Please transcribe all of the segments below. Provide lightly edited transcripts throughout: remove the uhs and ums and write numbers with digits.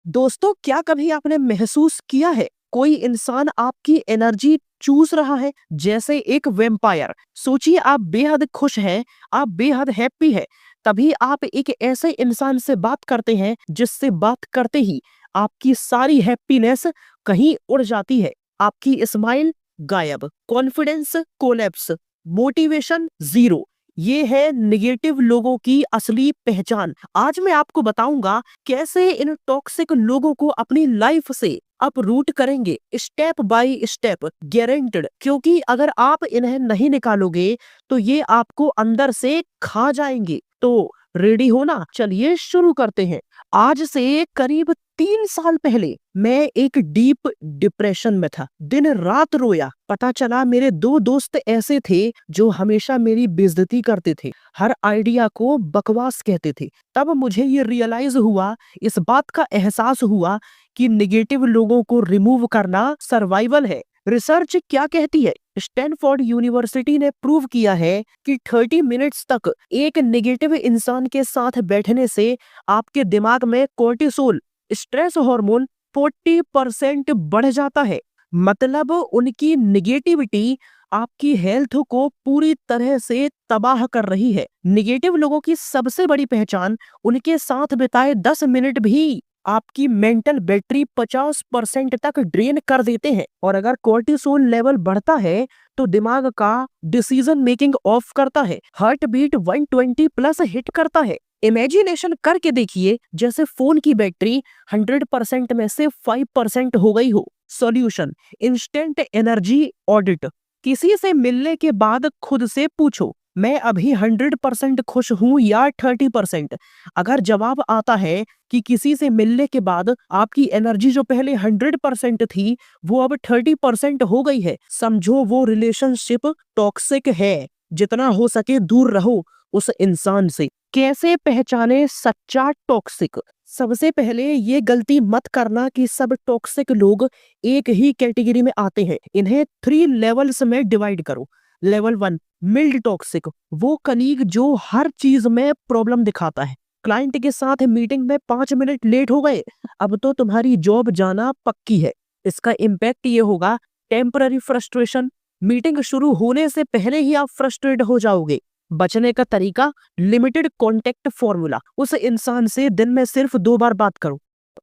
दोस्तों, क्या कभी आपने महसूस किया है कोई इंसान आपकी एनर्जी चूस रहा है जैसे एक वेम्पायर। सोचिए, आप बेहद खुश हैं, आप बेहद हैप्पी है, तभी आप एक ऐसे इंसान से बात करते हैं जिससे बात करते ही आपकी सारी हैप्पीनेस कहीं उड़ जाती है। आपकी स्माइल गायब, कॉन्फिडेंस कोलैप्स, मोटिवेशन जीरो। ये है निगेटिव लोगों की असली पहचान। आज मैं आपको बताऊंगा कैसे इन टॉक्सिक लोगों को अपनी लाइफ से अपरूट करेंगे, स्टेप बाय स्टेप, गारंटेड। क्योंकि अगर आप इन्हें नहीं निकालोगे तो ये आपको अंदर से खा जाएंगे। तो रेडी हो ना? चलिए शुरू करते हैं। आज से करीब 3 साल पहले मैं एक डीप डिप्रेशन में था, दिन रात रोया। पता चला मेरे 2 दोस्त ऐसे थे जो हमेशा मेरी बेइज्जती करते थे, हर आइडिया को बकवास कहते थे। तब मुझे ये रियलाइज हुआ, इस बात का एहसास हुआ कि निगेटिव लोगों को रिमूव करना सर्वाइवल है। रिसर्च क्या कहती है? स्टैनफोर्ड यूनिवर्सिटी ने प्रूव किया है कि 30 मिनट्स तक एक नेगेटिव इंसान के साथ बैठने से आपके दिमाग में कोर्टिसोल, स्ट्रेस हार्मोन 40% बढ़ जाता है। मतलब उनकी निगेटिविटी आपकी हेल्थ को पूरी तरह से तबाह कर रही है। निगेटिव लोगों की सबसे बड़ी पहचान, उनके साथ बिताए 10 मिनट भी आपकी मेंटल बैटरी 50% तक ड्रेन कर देते हैं। और अगर कोर्टिसोल लेवल बढ़ता है तो दिमाग का डिसीजन मेकिंग ऑफ करता है, हार्ट बीट 120 प्लस हिट करता है। इमेजिनेशन करके देखिए, जैसे फोन की बैटरी 100% में से 5% हो गई हो। Solution, instant energy audit. किसी से मिलने के बाद खुद से पूछो, मैं अभी 100% खुश हूं या 30%। अगर जवाब आता है कि किसी से मिलने के बाद आपकी एनर्जी जो पहले 100% थी वो अब 30% हो गई है, समझो वो रिलेशनशिप टॉक्सिक है। जितना हो सके दूर रहो उस इंसान से। कैसे पहचाने सच्चा टॉक्सिक? सबसे पहले ये गलती मत करना कि सब टॉक्सिक लोग एक ही कैटेगरी में आते हैं। इन्हें 3 लेवल्स में डिवाइड करो। लेवल 1, मिल्ड टॉक्सिक, वो कलीग जो हर चीज में प्रॉब्लम दिखाता है। क्लाइंट के साथ मीटिंग में 5 मिनट लेट हो गए, अब तो तुम्हारी जॉब जाना पक्की है। इसका इम्पैक्ट ये होगा, टेम्पररी फ्रस्ट्रेशन, मीटिंग शुरू होने से पहले ही आप फ्रस्ट्रेट हो जाओगे। बचने का तरीका, लिमिटेड कॉन्टेक्ट फॉर्मूला। उस इंसान से दिन में सिर्फ 2 बार बात करो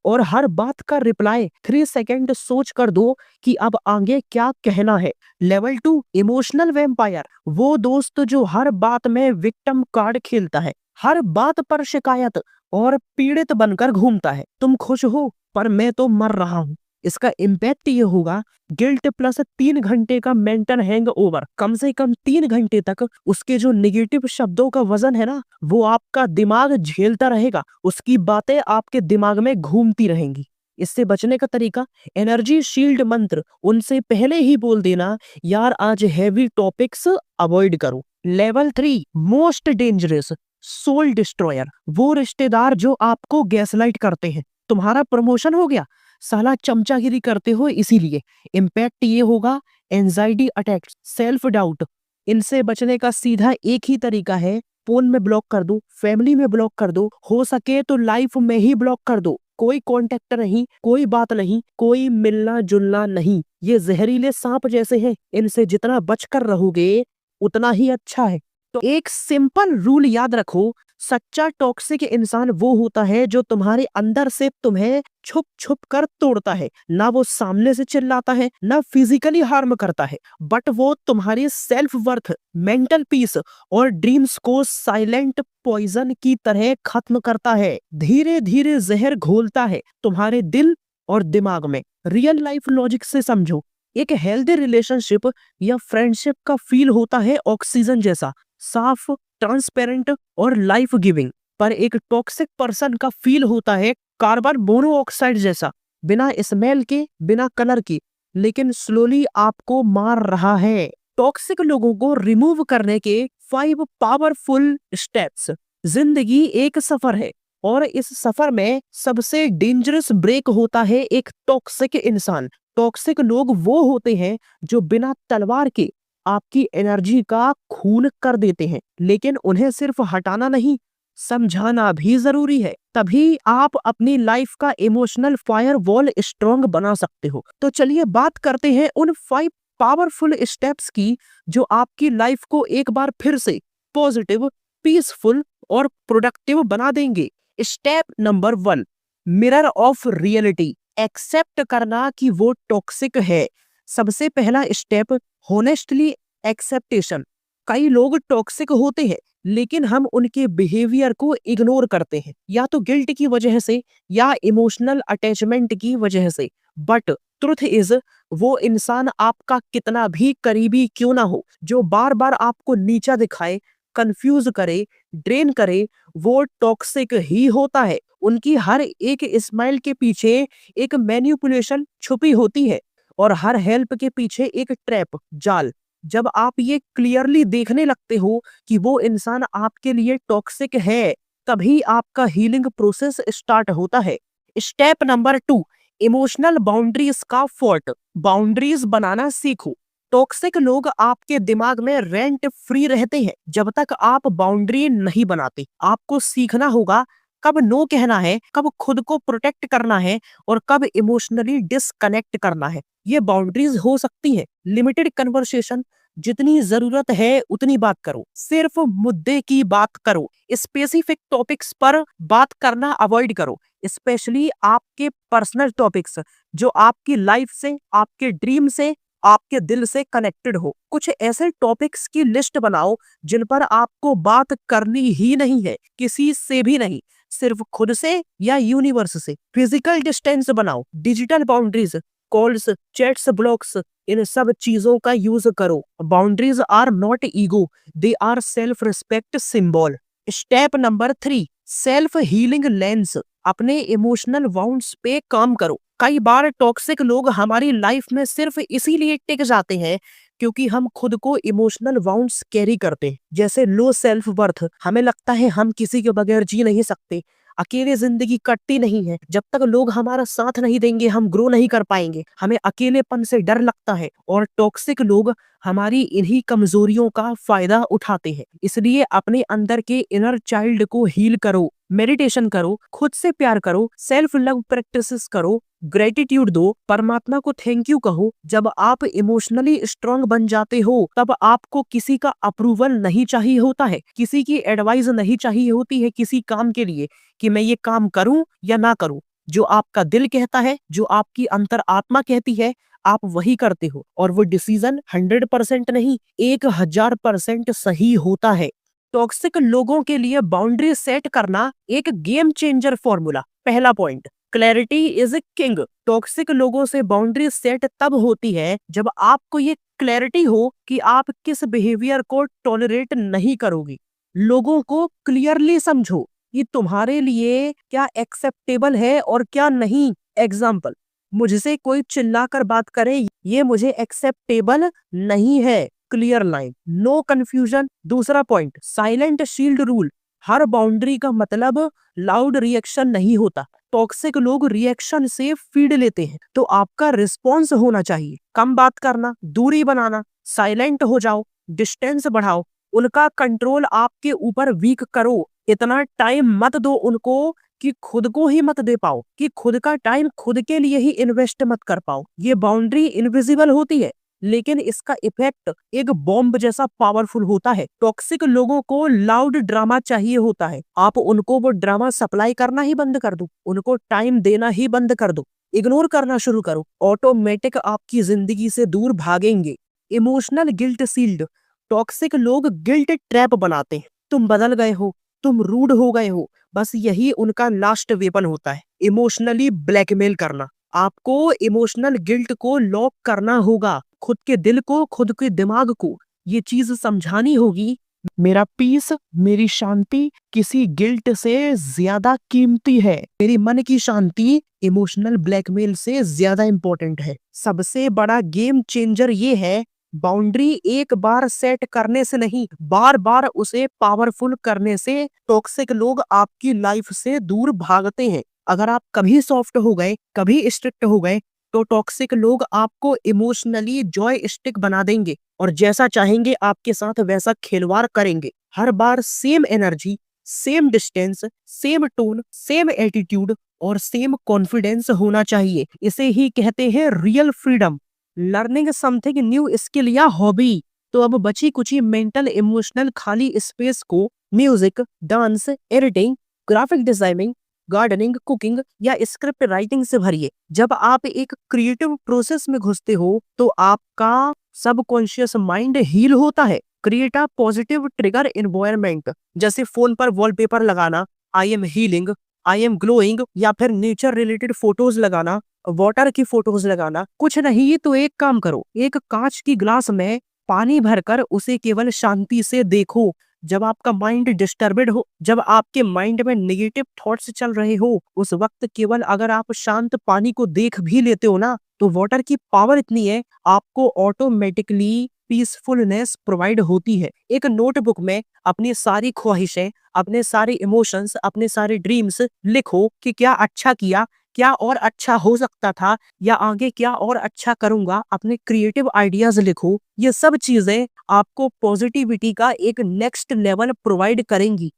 और हर बात का रिप्लाई 3 सेकंड सोच कर दो कि अब आगे क्या कहना है। लेवल 2, इमोशनल वैम्पायर, वो दोस्त जो हर बात में विक्टिम कार्ड खेलता है, हर बात पर शिकायत और पीड़ित बनकर घूमता है। तुम खुश हो पर मैं तो मर रहा हूं। इसका इम्पैक्ट ये होगा, गिल्ट प्लस 3 घंटे का मेंटल हैंगओवर। कम से कम 3 घंटे तक उसके जो निगेटिव शब्दों का वजन है ना, वो आपका दिमाग झेलता रहेगा, उसकी बातें आपके दिमाग में घूमती रहेंगी। इससे बचने का तरीका, एनर्जी शील्ड मंत्र, उनसे पहले ही बोल देना, यार आज हैवी टॉपिक्स अवॉइड करो। Level 3, most dangerous, soul destroyer, वो रिश्तेदार जो आपको गैसलाइट करते हैं। तुम्हारा प्रमोशन हो गया, साला चमचागिरी करते हो इसीलिए। इम्पैक्ट ये होगा, एंजाइटी अटैक, सेल्फ डाउट। इनसे बचने का सीधा एक ही तरीका है, फोन में ब्लॉक कर दो, फैमिली में ब्लॉक कर दो, हो सके तो लाइफ में ही ब्लॉक कर दो। कोई कांटेक्ट नहीं, कोई बात नहीं, कोई मिलना जुलना नहीं। ये जहरीले सांप जैसे हैं, इनसे जितना बचकर रहोगे उतना ही अच्छा है। तो एक सिंपल रूल याद रखो, सच्चा टॉक्सिक इंसान वो होता है जो तुम्हारे अंदर से तुम्हें छुप छुप कर तोड़ता है। ना वो सामने से चिल्लाता है, ना फिजिकली हार्म करता है, बट वो तुम्हारी सेल्फ वर्थ, मेंटल पीस और ड्रीम्स को साइलेंट पॉइजन की तरह खत्म करता है। धीरे धीरे जहर घोलता है तुम्हारे दिल और दिमाग में। रियल लाइफ लॉजिक से समझो, एक हेल्दी रिलेशनशिप या फ्रेंडशिप का फील होता है ऑक्सीजन जैसा, साफ, ट्रांसपेरेंट और लाइफ गिविंग। पर एक टॉक्सिक पर्सन का फील होता है कार्बन मोनोऑक्साइड जैसा, बिना स्मेल के, बिना कलर के, लेकिन स्लोली आपको मार रहा है। टॉक्सिक लोगों को रिमूव करने के 5 पावरफुल स्टेप्स। जिंदगी एक सफर है और इस सफर में सबसे डेंजरस ब्रेक होता है एक टॉक्सिक इंसान। टॉक्सिक लोग वो होते हैं जो बिना तलवार के आपकी एनर्जी का खून कर देते हैं, लेकिन उन्हें सिर्फ हटाना नहीं, समझाना भी जरूरी है, तभी आप अपनी लाइफ का इमोशनल फायर वॉल स्ट्रॉन्ग बना सकते हो। तो चलिए बात करते हैं उन 5 पावरफुल स्टेप्स की जो आपकी लाइफ को एक बार फिर से पॉजिटिव, पीसफुल और प्रोडक्टिव बना देंगे। Step number 1, mirror of reality. Accept करना कि वो टॉक्सिक है। सबसे पहला स्टेप, होनेस्टली एक्सेप्टेशन। कई लोग टॉक्सिक होते हैं लेकिन हम उनके बिहेवियर को इग्नोर करते हैं, या तो गिल्ट की वजह से या इमोशनल अटैचमेंट की वजह से। बट ट्रुथ इज, वो इंसान आपका कितना भी करीबी क्यों ना हो, जो बार बार आपको नीचा दिखाए, कंफ्यूज करे, ड्रेन करे, वो टॉक्सिक ही होता है। उनकी हर एक स्माइल के पीछे एक मैनिपुलेशन छुपी होती है और हर हेल्प के पीछे एक ट्रैप, जाल। जब आप ये क्लियरली देखने लगते हो कि वो इंसान आपके लिए टॉक्सिक है, तभी आपका हीलिंग प्रोसेस स्टार्ट होता है। स्टेप नंबर 2, इमोशनल बाउंड्रीज का फोर्ट। बाउंड्रीज बनाना सीखो। टॉक्सिक लोग आपके दिमाग में रेंट फ्री रहते हैं जब तक आप बाउंड्री नहीं बनाते। आपको सीखना होगा कब नो कहना है, कब खुद को प्रोटेक्ट करना है और कब इमोशनली डिसकनेक्ट करना है। ये बाउंड्रीज हो सकती है लिमिटेड कन्वर्सेशन, जितनी जरूरत है उतनी बात करो, सिर्फ मुद्दे की बात करो, स्पेसिफिक टॉपिक्स पर बात करना अवॉइड करो, स्पेशली आपके पर्सनल टॉपिक्स जो आपकी लाइफ से, आपके ड्रीम से, आपके दिल से कनेक्टेड हो। कुछ ऐसे टॉपिक्स की लिस्ट बनाओ जिन पर आपको बात करनी ही नहीं है, किसी से भी नहीं, सिर्फ खुद से या यूनिवर्स से। फिजिकल डिस्टेंस बनाओ, digital boundaries, calls, chats, blocks, इन सब चीजों का यूज करो। Boundaries are not ego, they are self respect symbol. Step number 3, self healing lens. अपने इमोशनल वाउंड्स पे काम करो। कई बार टॉक्सिक लोग हमारी लाइफ में सिर्फ इसीलिए टिक जाते हैं क्योंकि हम खुद को इमोशनल वाउंड्स कैरी करते हैं, जैसे लो सेल्फ वर्थ। हमें लगता है हम किसी के बगैर जी नहीं सकते, अकेले जिंदगी कटती नहीं है, जब तक लोग हमारा साथ नहीं देंगे हम ग्रो नहीं कर पाएंगे। हमें अकेलेपन से डर लगता है और टॉक्सिक लोग हमारी इन्हीं कमजोरियों का फायदा उठाते हैं। इसलिए अपने अंदर के इनर चाइल्ड को हील करो, मेडिटेशन करो, खुद से प्यार करो, सेल्फ लव प्रैक्टिसेस करो, ग्रेटिट्यूड दो, परमात्मा को थैंक यू कहो। जब आप इमोशनली स्ट्रांग बन जाते हो तब आपको किसी का अप्रूवल नहीं चाहिए होता है, किसी की एडवाइस नहीं चाहिए होती है किसी काम के लिए कि मैं ये काम करूं या ना करूं। जो आपका दिल कहता है, जो आपकी अंतर आत्मा कहती है, आप वही करते हो और वो डिसीजन 100% नहीं, 1000% सही होता है। टॉक्सिक लोगों के लिए बाउंड्री सेट करना एक गेम चेंजर फॉर्मूला। पहला point, clarity is king. Toxic लोगों से बाउंड्री सेट तब होती है जब आपको ये क्लैरिटी हो कि आप किस बिहेवियर को टॉलरेट नहीं करोगी। लोगों को क्लियरली समझो कि तुम्हारे लिए क्या एक्सेप्टेबल है और क्या नहीं। एग्जाम्पल, मुझसे कोई चिल्लाकर बात करे, ये मुझे एक्सेप्टेबल नहीं है। Clear line, no confusion. दूसरा पॉइंट, साइलेंट शील्ड रूल। हर बाउंड्री का मतलब लाउड रिएक्शन नहीं होता। टॉक्सिक लोग रिएक्शन से फीड लेते हैं, तो आपका रिस्पॉन्स होना चाहिए कम बात करना, दूरी बनाना, साइलेंट हो जाओ, डिस्टेंस बढ़ाओ, उनका कंट्रोल आपके ऊपर वीक करो। इतना टाइम मत दो उनको कि खुद को ही मत दे पाओ, कि खुद का टाइम खुद के लिए ही इन्वेस्ट मत कर पाओ। ये बाउंड्री इनविजिबल होती है लेकिन इसका इफेक्ट एक बॉम्ब जैसा पावरफुल होता है। टॉक्सिक लोगों को लाउड ड्रामा चाहिए होता है, आप उनको वो ड्रामा सप्लाई करना ही बंद कर दो, उनको टाइम देना ही बंद कर दो, इग्नोर करना शुरू करो, ऑटोमेटिक आपकी जिंदगी से दूर भागेंगे। Emotional guilt sealed. टॉक्सिक लोग गिल्ट ट्रैप बनाते हैं, तुम बदल गए हो, तुम रूड हो गए हो, बस यही उनका लास्ट वेपन होता है, इमोशनली ब्लैकमेल करना। आपको इमोशनल गिल्ट को लॉक करना होगा, खुद के दिल को, खुद के दिमाग को ये चीज समझानी होगी, मेरा पीस, मेरी शांति किसी गिल्ट से ज्यादा कीमती है, मेरी मन की शांति इमोशनल ब्लैकमेल से ज्यादा इंपॉर्टेंट है। सबसे बड़ा गेम चेंजर ये है, बाउंड्री एक बार सेट करने से नहीं, बार बार उसे पावरफुल करने से टॉक्सिक लोग आपकी लाइफ से दूर भागते हैं। अगर आप कभी सॉफ्ट हो गए, कभी स्ट्रिक्ट हो गए, तो टॉक्सिक लोग आपको इमोशनली जॉय स्टिक बना देंगे और जैसा चाहेंगे आपके साथ वैसा खिलवाड़ करेंगे। हर बार same energy, same distance, same tone, same attitude और सेम कॉन्फिडेंस होना चाहिए। इसे ही कहते हैं real freedom. Learning something new skill या हॉबी। तो अब बची कुछ मेंटल इमोशनल खाली स्पेस को music, dance, editing, graphic designing, gardening, cooking या स्क्रिप्ट राइटिंग से भरिए। जब आप एक क्रिएटिव प्रोसेस में घुसते हो तो आपका सबकॉन्शियस माइंड हील होता है। Create a positive trigger environment, जैसे फोन पर वॉलपेपर लगाना, I am healing, I am glowing, या फिर नेचर रिलेटेड फोटोज लगाना, वाटर की फोटोज लगाना। कुछ नहीं तो एक काम करो, एक कांच की ग्लास में पानी भरकर उसे केवल शांति से देखो। जब आपका माइंड डिस्टर्बेड हो, जब आपके माइंड में नेगेटिव थॉट्स चल रहे हो, उस वक्त केवल अगर आप शांत पानी को देख भी लेते हो ना, तो वाटर की पावर इतनी है, आपको ऑटोमेटिकली पीसफुलनेस प्रोवाइड होती है। एक नोटबुक में अपनी सारी ख्वाहिशें, अपने सारे इमोशंस, अपने सारे ड्रीम्स लिखो कि क्या अच्छा किया, क्या और अच्छा हो सकता था, या आगे क्या और अच्छा करूंगा। अपने क्रिएटिव आइडियाज लिखो। ये सब चीजें आपको पॉजिटिविटी का एक नेक्स्ट लेवल प्रोवाइड करेंगी।